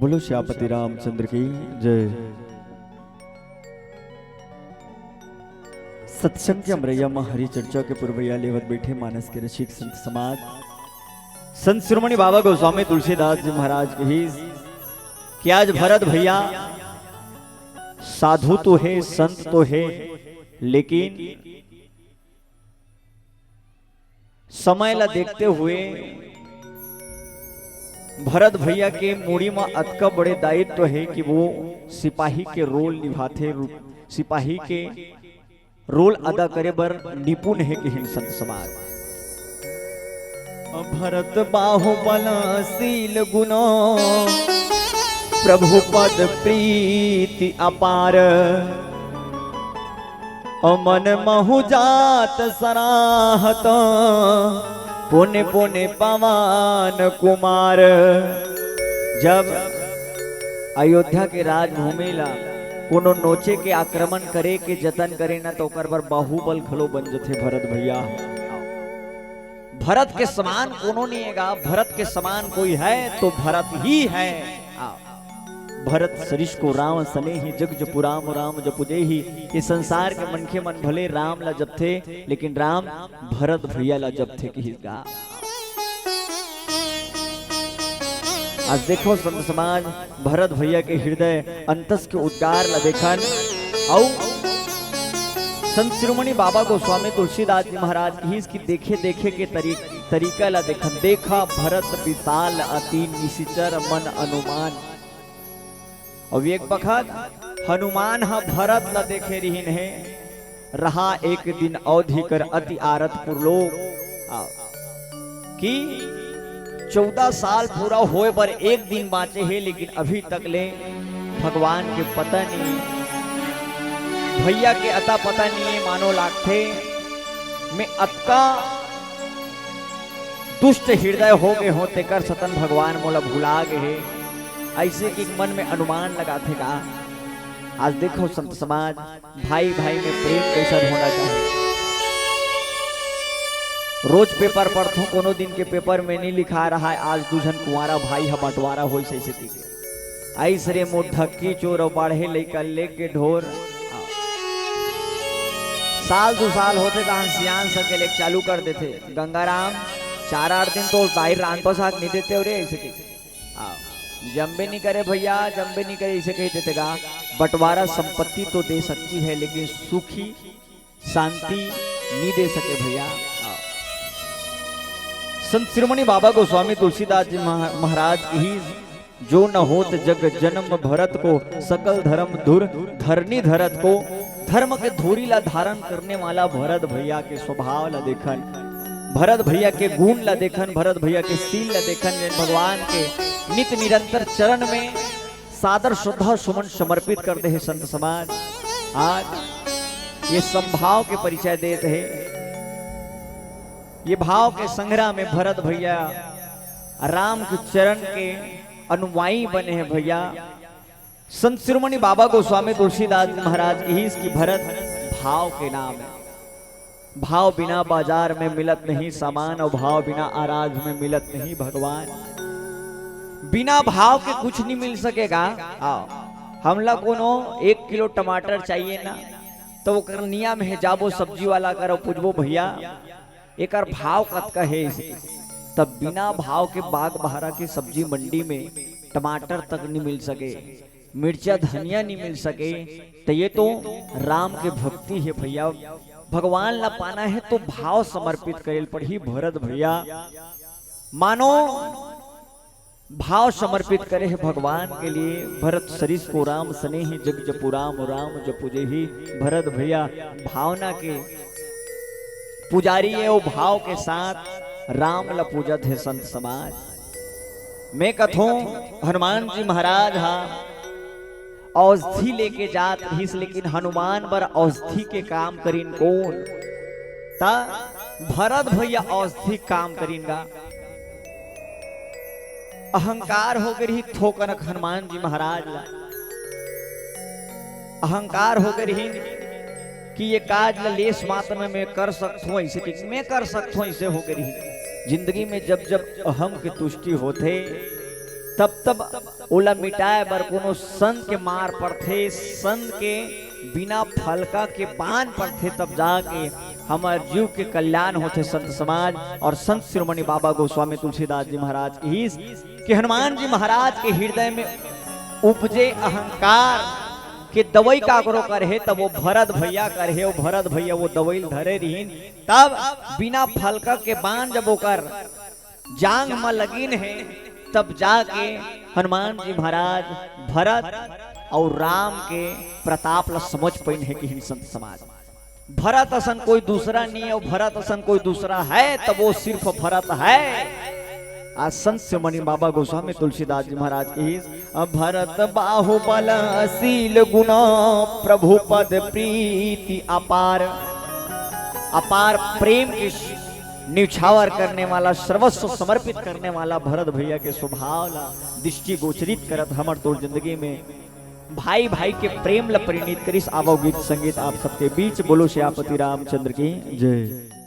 बोलो श्यापति रामचंद्र की जय। सत्संग के अमरैया में हरि चर्चा के पुरवैया लेवत बैठे मानस के रसिक संत समाज संत शिरोमणि बाबा गोस्वामी तुलसीदास जी महाराज के ही कि आज भरत भैया साधु तो है संत तो है, लेकिन समय ला देखते हुए भरत भैया के मूड़ी में अतका बड़े दायित्व तो है कि वो सिपाही के रोल निभाते, सिपाही के रोल अदा करे बर निपुण है कि हिंद संत समाज। भरत बाहुबल शील गुणो प्रभु पद प्रीति अपार, अमन महु जात सराहत पुण्य पुण्य पवन कुमार। जब अयोध्या के राजभूमि ला कोनो नोचे के आक्रमण करे के जतन करे ना तो ओकर बर बाहुबल खलो बन जथे भरत भैया। भरत के समान कोनो नहीं हैगा, भरत के समान कोई है तो भरत ही है। भरत सरिष को राम सने ही जग जपु राम राम जपुजे ही। ये संसार के मनखे मन भले राम ला जप थे, लेकिन राम भरत भैया ला जप थे कि हिस्सा। आज देखो संत समाज भरत भैया के हृदय अंतस के उद्गार ला देखन औ संत शिरोमणि बाबा गोस्वामी तुलसीदास जी महाराज की इसकी देखे देखे के तरीका ला देखन। देखा भरत विशाल अति निशिचर मन अनुमान। और एक बखत हनुमान हा भरत ला देखे रहीन है। रहा एक दिन अवधि कर अति आरत पुरलोक कि 14 साल पूरा होए पर एक दिन बाँचे है, लेकिन अभी तक ले भगवान के पता नहीं, भैया के अता पता नहीं है। मानो लागथे में अतका दुष्ट हृदय हो गए होते कर सतन भगवान मोला भुला गए है। ऐसे कि मन में अनुमान लगाते का। आज देखो संत समाज भाई भाई में प्रेम कैसा होना चाहिए। रोज पेपर पढ़ो, कोनो दिन के पेपर में नहीं लिखा रहा है आज दूजन कुंवारा भाई हा बंटवारा हो ऐसे रे मोट धक्की चोर बाढ़े लेकर लेके ढोर। साल 2 साल होते तो हंसियान सके लेक चालू कर देते। गंगाराम 4-8 दिन तो दाहिर रान तो साथ नहीं देते और ऐसे की जम्बे नहीं करे भैया, जम्बे नहीं करे इसे कही देते गा। बंटवारा संपत्ति तो दे सकती है, लेकिन सुखी शांति नहीं दे सके भैया। संत शिरोमणि बाबा गोस्वामी तुलसीदास जी महाराज की जो न होत जग जन्म भरत को सकल धर्म धुर धरनी धरत को। धर्म के धूरी ला धारण करने वाला भरत भैया के स्वभाव ला देखन, भरत भैया के गुण ला देखन, भरत भैया के शील ला देखन। भगवान के नित निरंतर चरण में सादर श्रद्धा सुमन समर्पित करते हैं संत समाज। आज ये संभाव के परिचय देते हैं। ये भाव के संग्रह में भरत भैया राम के चरण के अनुयायी बने हैं भैया। संत शिरोमणि बाबा गोस्वामी तुलसीदास महाराज की ही इसकी भरत भाव के नाम है। भाव बिना बाजार में मिलत नहीं सामान, और भाव बिना आराध में मिलत नहीं भगवान। बिना भाव के कुछ नहीं मिल सकेगा। हमला कोनो 1 किलो टमाटर चाहिए ना तो वो करनिया में जाबो सब्जी वाला करो पूछबो भैया एक भाव कतका है इसे। तब बिना भाव के बाग बहारा की सब्जी मंडी में टमाटर तक नहीं मिल सके, मिर्चा धनिया नहीं मिल सके, तो ये तो राम के भक्ति है भैया। भगवान ला पाना है तो भाव समर्पित करेल पर ही भरत भैया मानो भाव समर्पित करे है भगवान के लिए। भरत सरिस को राम सने ही जग जपु राम राम जपुजे ही। भरत भैया भावना के पुजारी है, वो भाव के साथ राम ला पूजत है संत समाज। मैं कथूं हनुमान जी महाराज हा औषधि लेके जात रहीस, लेकिन हनुमान बर औषधि के काम करीन कौन ता भरत भैया औषधि काम करीनगा। अहंकार हो गई थोकन हनुमान जी महाराज ला। अहंकार हो गई कि ये काज ला लेस मात्र में मैं कर सकता हूँ, ऐसे मैं कर सकता हूँ, ऐसे हो गई। जिंदगी में जब जब अहम की तुष्टि होते तब ओला मिटाए बर कोनो संत के मार पड़थे, संत के बिना फलका के बान पड़थे, तब जाके हमार जीव के कल्याण होते। संत समाज और संत शिरोमणि बाबा गोस्वामी तुलसीदास जी महाराज की कि हनुमान जी महाराज के हृदय में उपजे अहंकार कि दवाई का करो करे, तब वो भरत भैया करे, वो भरत भैया वो दवाई धरे रहीन, तब बिना फलका के बाण जब ओकर जांग में लगिन है, तब जाके हनुमान जी महाराज भरत और राम के प्रताप ला समझ पाइन है कि हिन संत समाज भरत असन कोई दूसरा नहीं है, भरत असन कोई दूसरा है, तब वो सिर्फ भरत है। आज संत शिरोमणि बाबा गोस्वामी तुलसीदास जी महाराज की भरत बाहुबल असील गुना प्रभु पद प्रीति अपार, अपार प्रेम की निछावर करने वाला, सर्वस्व समर्पित करने वाला भरत भैया के स्वभाव ला दृष्टि गोचरित करत हमर तोर जिंदगी में भाई भाई के प्रेम ला परिणीत करिस। आवो गीत संगीत आप सबके बीच। बोलो श्यापति रामचंद्र की जय।